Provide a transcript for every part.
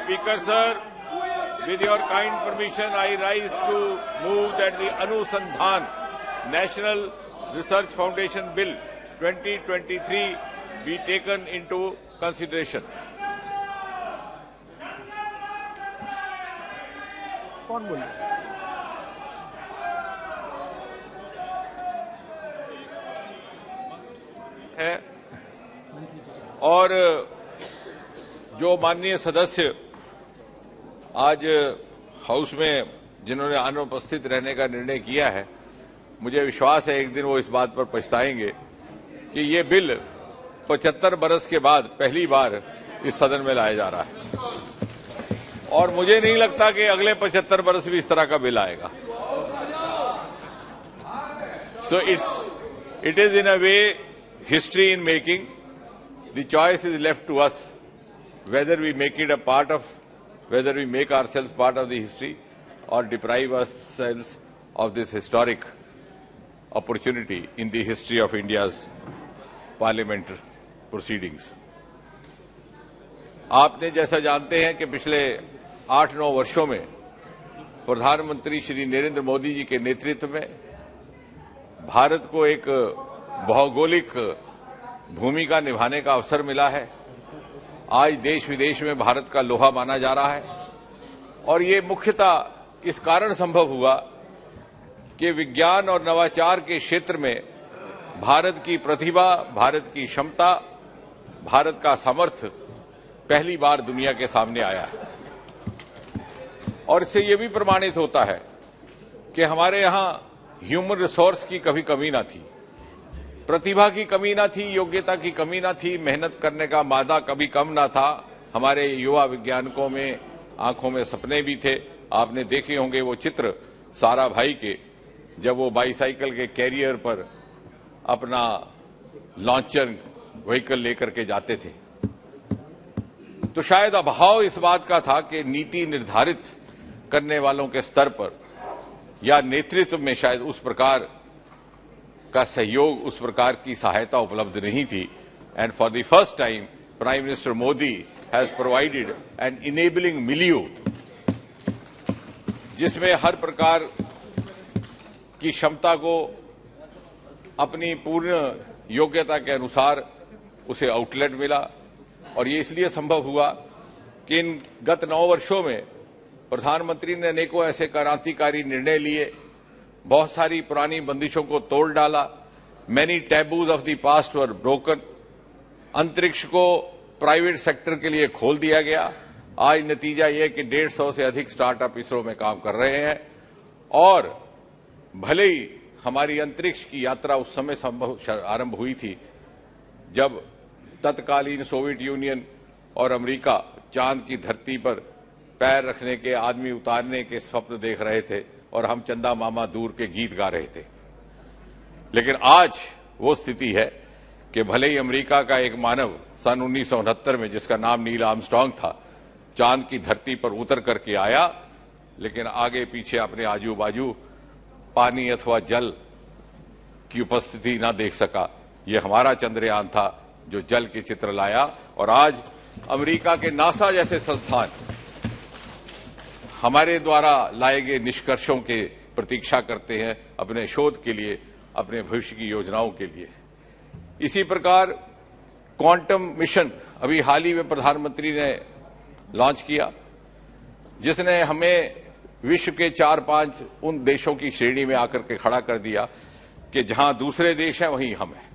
Speaker sir, with your kind permission, I rise to move that the Anusandhan National Research Foundation Bill 2023 be taken into consideration. कौन बोले? है और जो माननीय सदस्य आज हाउस में जिन्होंने अनुपस्थित रहने का निर्णय किया है, मुझे विश्वास है एक दिन वो इस बात पर पछताएंगे कि ये बिल 75 बरस के बाद पहली बार इस सदन में लाया जा रहा है और मुझे नहीं लगता कि अगले 75 बरस भी इस तरह का बिल आएगा. So it is in a way history in making. The choice is left to us whether we make it a part of, whether we make ourselves part of the history or deprive ourselves of this historic opportunity in the history of India's parliament proceedings. आपने जैसा जानते हैं कि पिछले 8-9 वर्षों में प्रधानमंत्री श्री नरेंद्र मोदी जी के नेतृत्व में भारत को एक भौगोलिक भूमिका निभाने का अवसर मिला है. आज देश विदेश में भारत का लोहा माना जा रहा है और ये मुख्यतः इस कारण संभव हुआ कि विज्ञान और नवाचार के क्षेत्र में भारत की प्रतिभा, भारत की क्षमता, भारत का सामर्थ्य पहली बार दुनिया के सामने आया है. और इससे ये भी प्रमाणित होता है कि हमारे यहां ह्यूमन रिसोर्स की कभी कमी ना थी, प्रतिभा की कमी ना थी, योग्यता की कमी ना थी, मेहनत करने का मादा कभी कम ना था. हमारे युवा वैज्ञानिकों में आंखों में सपने भी थे. आपने देखे होंगे वो चित्र सारा भाई के, जब वो बाईसाइकिल के कैरियर पर अपना लॉन्चर व्हीकल लेकर के जाते थे. तो शायद अभाव इस बात का था कि नीति निर्धारित करने वालों के स्तर पर या नेतृत्व में शायद उस प्रकार का सहयोग, उस प्रकार की सहायता उपलब्ध नहीं थी. And for the first time prime minister Modi has provided N enabling मिलियो जिसमें हर प्रकार की क्षमता को अपनी पूर्ण योग्यता के अनुसार उसे आउटलेट मिला. और ये इसलिए संभव हुआ कि इन गत 9 वर्षों में प्रधानमंत्री ने अनेकों ऐसे क्रांतिकारी निर्णय लिए, बहुत सारी पुरानी बंदिशों को तोड़ डाला. Many taboos of the past were broken. अंतरिक्ष को प्राइवेट सेक्टर के लिए खोल दिया गया. आज नतीजा यह कि 150 से अधिक स्टार्टअप इसरो में काम कर रहे हैं. और भले ही हमारी अंतरिक्ष की यात्रा उस समय आरंभ हुई थी जब तत्कालीन सोवियत यूनियन और अमेरिका चांद की धरती पर पैर रखने के, आदमी उतारने के स्वप्न देख रहे थे और हम चंदा मामा दूर के गीत गा रहे थे. लेकिन आज वो स्थिति है कि भले ही अमेरिका का एक मानव सन 1969 में, जिसका नाम नील आर्मस्ट्रांग था, चांद की धरती पर उतर करके आया, लेकिन आगे पीछे अपने आजू बाजू पानी अथवा जल की उपस्थिति ना देख सका. ये हमारा चंद्रयान था जो जल के चित्र लाया. और आज अमेरिका के नासा जैसे संस्थान हमारे द्वारा लाए गए निष्कर्षों के प्रतीक्षा करते हैं अपने शोध के लिए, अपने भविष्य की योजनाओं के लिए. इसी प्रकार क्वांटम मिशन अभी हाल ही में प्रधानमंत्री ने लॉन्च किया, जिसने हमें विश्व के 4-5 उन देशों की श्रेणी में आकर के खड़ा कर दिया कि जहां दूसरे देश हैं वहीं हम हैं.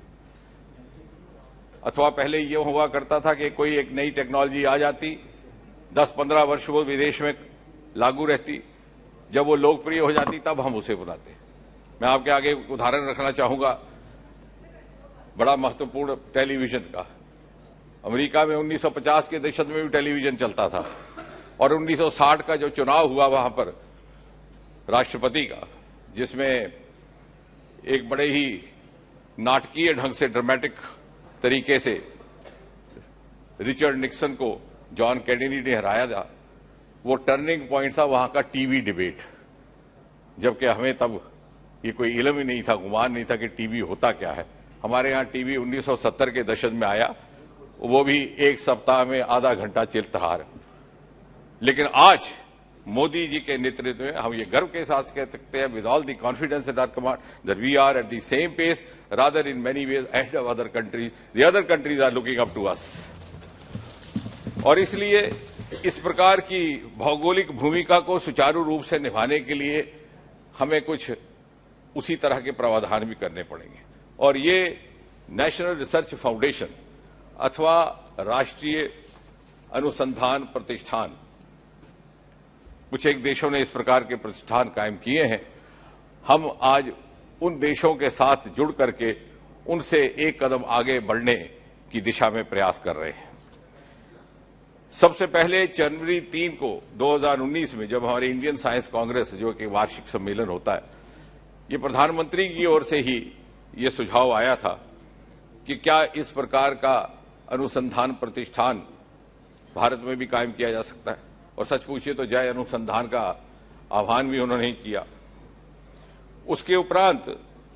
अथवा पहले ये हुआ करता था कि कोई एक नई टेक्नोलॉजी आ जाती, 10-15 वर्ष वो विदेश में लागू रहती, जब वो लोकप्रिय हो जाती तब हम उसे बुलाते. मैं आपके आगे उदाहरण रखना चाहूंगा बड़ा महत्वपूर्ण टेलीविजन का. अमेरिका में 1950 के दशक में भी टेलीविजन चलता था और 1960 का जो चुनाव हुआ वहां पर राष्ट्रपति का, जिसमें एक बड़े ही नाटकीय ढंग से, ड्रामेटिक तरीके से रिचर्ड निक्सन को जॉन कैनेडी ने हराया था, वो टर्निंग पॉइंट था वहां का टीवी डिबेट. जबकि हमें तब ये कोई इल्म ही नहीं था, गुमान नहीं था कि टीवी होता क्या है. हमारे यहां टीवी 1970 के दशक में आया, वो भी एक सप्ताह में आधा घंटा चलता रहा. लेकिन आज मोदी जी के नेतृत्व में हम ये गर्व के साथ कह सकते हैं, with all the confidence at our command, that we are at the same pace, rather in many ways ahead of other countries. The other countries are looking up to us. और इसलिए इस प्रकार की भौगोलिक भूमिका को सुचारू रूप से निभाने के लिए हमें कुछ उसी तरह के प्रावधान भी करने पड़ेंगे. और ये नेशनल रिसर्च फाउंडेशन अथवा राष्ट्रीय अनुसंधान प्रतिष्ठान, कुछ एक देशों ने इस प्रकार के प्रतिष्ठान कायम किए हैं. हम आज उन देशों के साथ जुड़ करके उनसे एक कदम आगे बढ़ने की दिशा में प्रयास कर रहे हैं. सबसे पहले जनवरी 3 को 2019 में जब हमारे इंडियन साइंस कांग्रेस जो कि वार्षिक सम्मेलन होता है, ये प्रधानमंत्री की ओर से ही ये सुझाव आया था कि क्या इस प्रकार का अनुसंधान प्रतिष्ठान भारत में भी कायम किया जा सकता है. और सच पूछिए तो जय अनुसंधान का आह्वान भी उन्होंने किया. उसके उपरांत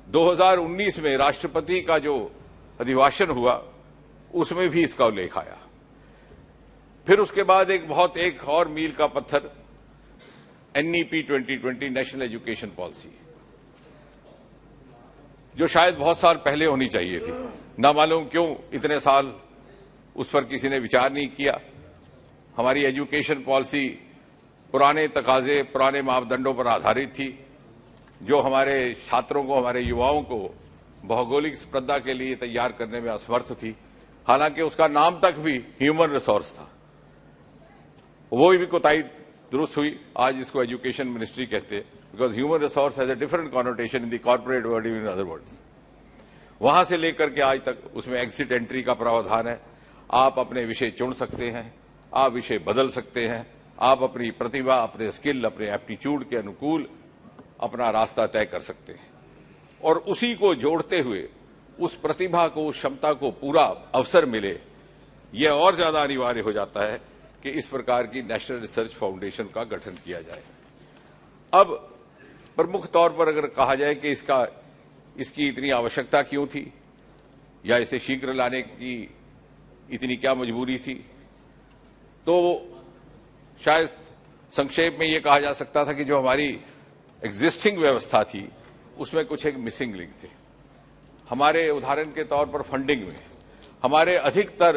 2019 में राष्ट्रपति का जो अभिभाषण हुआ उसमें भी इसका उल्लेख आया. फिर उसके बाद एक और मील का पत्थर NEP 2020 नेशनल एजुकेशन पॉलिसी, जो शायद बहुत साल पहले होनी चाहिए थी. ना मालूम क्यों इतने साल उस पर किसी ने विचार नहीं किया. हमारी एजुकेशन पॉलिसी पुराने तकाजे, पुराने मापदंडों पर आधारित थी, जो हमारे छात्रों को, हमारे युवाओं को भौगोलिक स्पर्धा के लिए तैयार करने में असमर्थ थी. हालांकि उसका नाम तक भी ह्यूमन रिसोर्स था. वो भी कोताही दुरुस्त हुई. आज इसको एजुकेशन मिनिस्ट्री कहते हैं, because human resource has a different connotation in the corporate world, in other words. वहां से लेकर के आज तक उसमें एग्जिट एंट्री का प्रावधान है. आप अपने विषय चुन सकते हैं, आप विषय बदल सकते हैं, आप अपनी प्रतिभा, अपने स्किल, अपने एप्टीट्यूड के अनुकूल अपना रास्ता तय कर सकते हैं. और उसी को जोड़ते हुए उस प्रतिभा को, उस क्षमता को पूरा अवसर मिले, यह और ज्यादा अनिवार्य हो जाता है कि इस प्रकार की नेशनल रिसर्च फाउंडेशन का गठन किया जाए. अब प्रमुख तौर पर अगर कहा जाए कि इसकी इतनी आवश्यकता क्यों थी या इसे शीघ्र लाने की इतनी क्या मजबूरी थी, तो शायद संक्षेप में यह कहा जा सकता था कि जो हमारी एग्जिस्टिंग व्यवस्था थी उसमें कुछ एक मिसिंग लिंक थे. हमारे उदाहरण के तौर पर फंडिंग में हमारे अधिकतर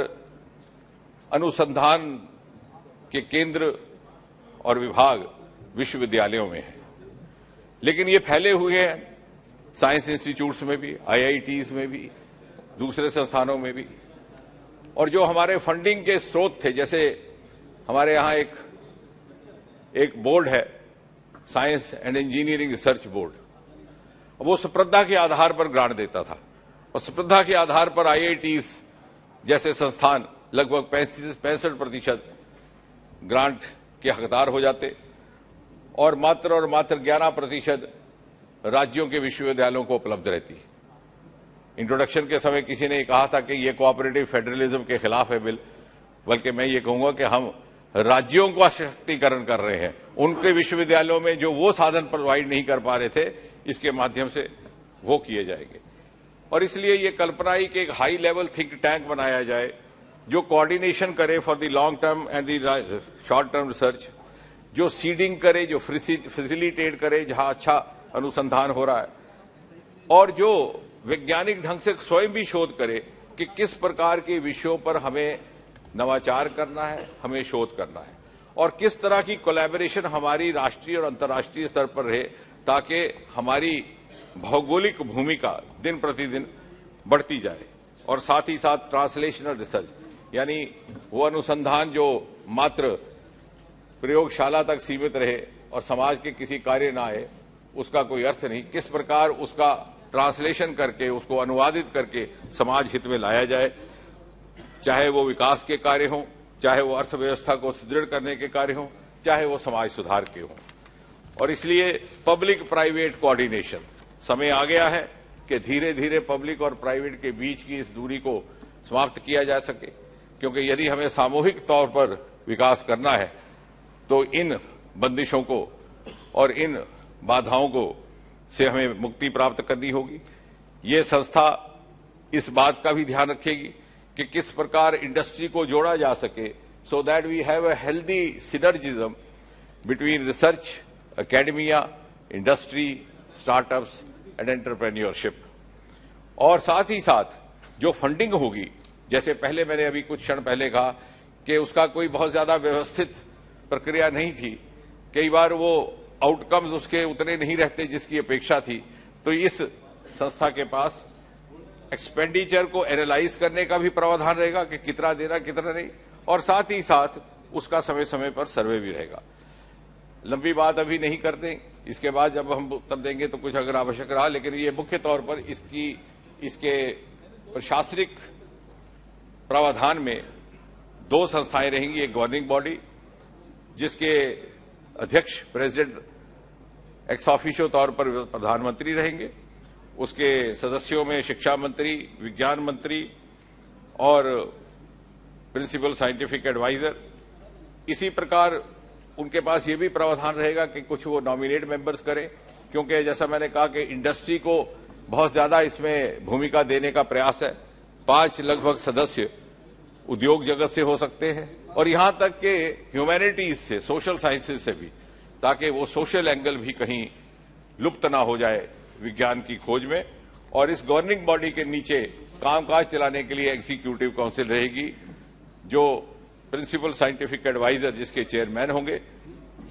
अनुसंधान के केंद्र और विभाग विश्वविद्यालयों में है, लेकिन ये फैले हुए हैं साइंस इंस्टीट्यूट्स में भी, IITs में भी, दूसरे संस्थानों में भी. और जो हमारे फंडिंग के स्रोत थे, जैसे हमारे यहां एक बोर्ड है, science and engineering research board, वो स्पर्धा के आधार पर ग्रांट देता था. और स्पर्धा के आधार पर IITs जैसे संस्थान लगभग 65% ग्रांट के हकदार हो जाते और मात्र 11% राज्यों के विश्वविद्यालयों को उपलब्ध रहती. इंट्रोडक्शन के समय किसी ने कहा था कि ये कोऑपरेटिव फेडरलिज्म के खिलाफ है बिल, बल्कि मैं ये कहूंगा कि हम राज्यों का सशक्तिकरण कर रहे हैं. उनके विश्वविद्यालयों में जो वो साधन प्रोवाइड नहीं कर पा रहे थे, इसके माध्यम से वो किए जाएंगे. और इसलिए ये कल्पना ही कि एक हाई लेवल थिंक टैंक बनाया जाए जो कोऑर्डिनेशन करे for the long term and the short term research, जो सीडिंग करे, जो फैसिलिटेट करे जहां अच्छा अनुसंधान हो रहा है, और जो वैज्ञानिक ढंग से स्वयं भी शोध करे कि किस प्रकार के विषयों पर हमें नवाचार करना है, हमें शोध करना है, और किस तरह की कोलैबोरेशन हमारी राष्ट्रीय और अंतर्राष्ट्रीय स्तर पर रहे, ताकि हमारी भौगोलिक भूमिका दिन प्रतिदिन बढ़ती जाए. और साथ ही साथ ट्रांसलेशनल रिसर्च, यानी वो अनुसंधान जो मात्र प्रयोगशाला तक सीमित रहे और समाज के किसी कार्य ना आए, उसका कोई अर्थ नहीं. किस प्रकार उसका ट्रांसलेशन करके, उसको अनुवादित करके समाज हित में लाया जाए, चाहे वो विकास के कार्य हों, चाहे वो अर्थव्यवस्था को सुदृढ़ करने के कार्य हों, चाहे वो समाज सुधार के हों. और इसलिए पब्लिक प्राइवेट कोऑर्डिनेशन, समय आ गया है कि धीरे धीरे पब्लिक और प्राइवेट के बीच की इस दूरी को समाप्त किया जा सके, क्योंकि यदि हमें सामूहिक तौर पर विकास करना है तो इन बंदिशों को और इन बाधाओं को से हमें मुक्ति प्राप्त करनी होगी. ये संस्था इस बात का भी ध्यान रखेगी कि किस प्रकार इंडस्ट्री को जोड़ा जा सके, so that we have a healthy synergism between research, academia, industry, startups and entrepreneurship. और साथ ही साथ जो फंडिंग होगी, जैसे पहले मैंने अभी कुछ क्षण पहले कहा कि उसका कोई बहुत ज्यादा व्यवस्थित प्रक्रिया नहीं थी, कई बार वो आउटकम्स उसके उतने नहीं रहते जिसकी अपेक्षा थी, तो इस संस्था के पास एक्सपेंडिचर को एनालाइज करने का भी प्रावधान रहेगा कि कितना देना कितना नहीं, और साथ ही साथ उसका समय समय पर सर्वे भी रहेगा। लंबी बात अभी नहीं करते, इसके बाद जब हम उत्तर देंगे तो कुछ अगर आवश्यक रहा, लेकिन ये मुख्य तौर पर इसके प्रशासनिक प्रावधान में दो संस्थाएं रहेंगी। एक गवर्निंग बॉडी जिसके अध्यक्ष प्रेसिडेंट एक्स ऑफिशियो तौर पर प्रधानमंत्री रहेंगे, उसके सदस्यों में शिक्षा मंत्री, विज्ञान मंत्री और प्रिंसिपल साइंटिफिक एडवाइजर। इसी प्रकार उनके पास ये भी प्रावधान रहेगा कि कुछ वो नॉमिनेट मेंबर्स करें, क्योंकि जैसा मैंने कहा कि इंडस्ट्री को बहुत ज्यादा इसमें भूमिका देने का प्रयास है। 5 लगभग सदस्य उद्योग जगत से हो सकते हैं और यहां तक कि ह्यूमैनिटीज से, सोशल साइंसेज से भी, ताकि वो सोशल एंगल भी कहीं लुप्त ना हो जाए विज्ञान की खोज में। और इस गवर्निंग बॉडी के नीचे कामकाज चलाने के लिए एग्जीक्यूटिव काउंसिल रहेगी, जो प्रिंसिपल साइंटिफिक एडवाइजर जिसके चेयरमैन होंगे,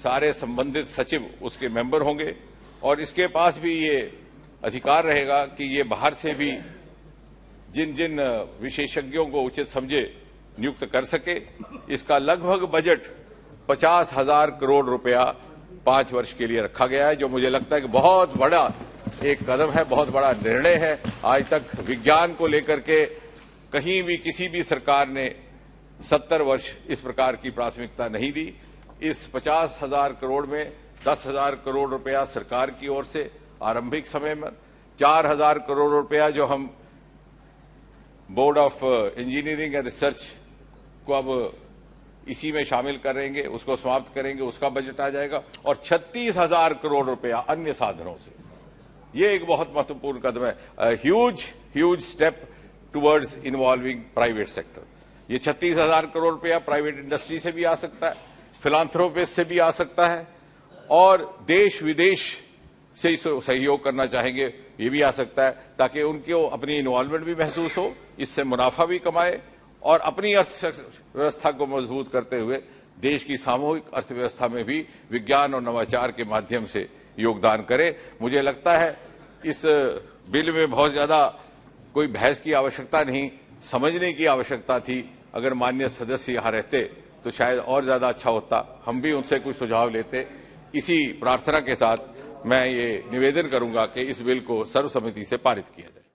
सारे संबंधित सचिव उसके मेंबर होंगे, और इसके पास भी ये अधिकार रहेगा कि ये बाहर से भी जिन जिन विशेषज्ञों को उचित समझे नियुक्त कर सके। इसका लगभग बजट 50,000 करोड़ रुपया 5 वर्ष के लिए रखा गया है, जो मुझे लगता है कि बहुत बड़ा एक कदम है, बहुत बड़ा निर्णय है। आज तक विज्ञान को लेकर के कहीं भी किसी भी सरकार ने 70 वर्ष इस प्रकार की प्राथमिकता नहीं दी। इस 50,000 करोड़ में 10,000 करोड़ रुपया सरकार की ओर से आरंभिक समय में, 4,000 करोड़ रुपया जो हम board of engineering and research को अब इसी में शामिल करेंगे, उसको समाप्त करेंगे, उसका बजट आ जाएगा, और 36,000 करोड़ रुपया अन्य साधनों से। ये एक बहुत महत्वपूर्ण कदम है, huge step towards involving private sector. ये 36,000 करोड़ रुपया प्राइवेट इंडस्ट्री से भी आ सकता है, फिलांथ्रोपिस्ट से भी आ सकता है, और देश विदेश से सहयोग करना चाहेंगे ये भी आ सकता है, ताकि उनको अपनी इन्वॉल्वमेंट भी महसूस हो, इससे मुनाफा भी कमाए और अपनी अर्थव्यवस्था को मजबूत करते हुए देश की सामूहिक अर्थव्यवस्था में भी विज्ञान और नवाचार के माध्यम से योगदान करे। मुझे लगता है इस बिल में बहुत ज्यादा कोई बहस की आवश्यकता नहीं, समझने की आवश्यकता थी। अगर माननीय सदस्य यहां रहते तो शायद और ज्यादा अच्छा होता, हम भी उनसे कुछ सुझाव लेते। इसी प्रार्थना के साथ मैं ये निवेदन करूंगा कि इस बिल को सर्वसम्मति से पारित किया जाए।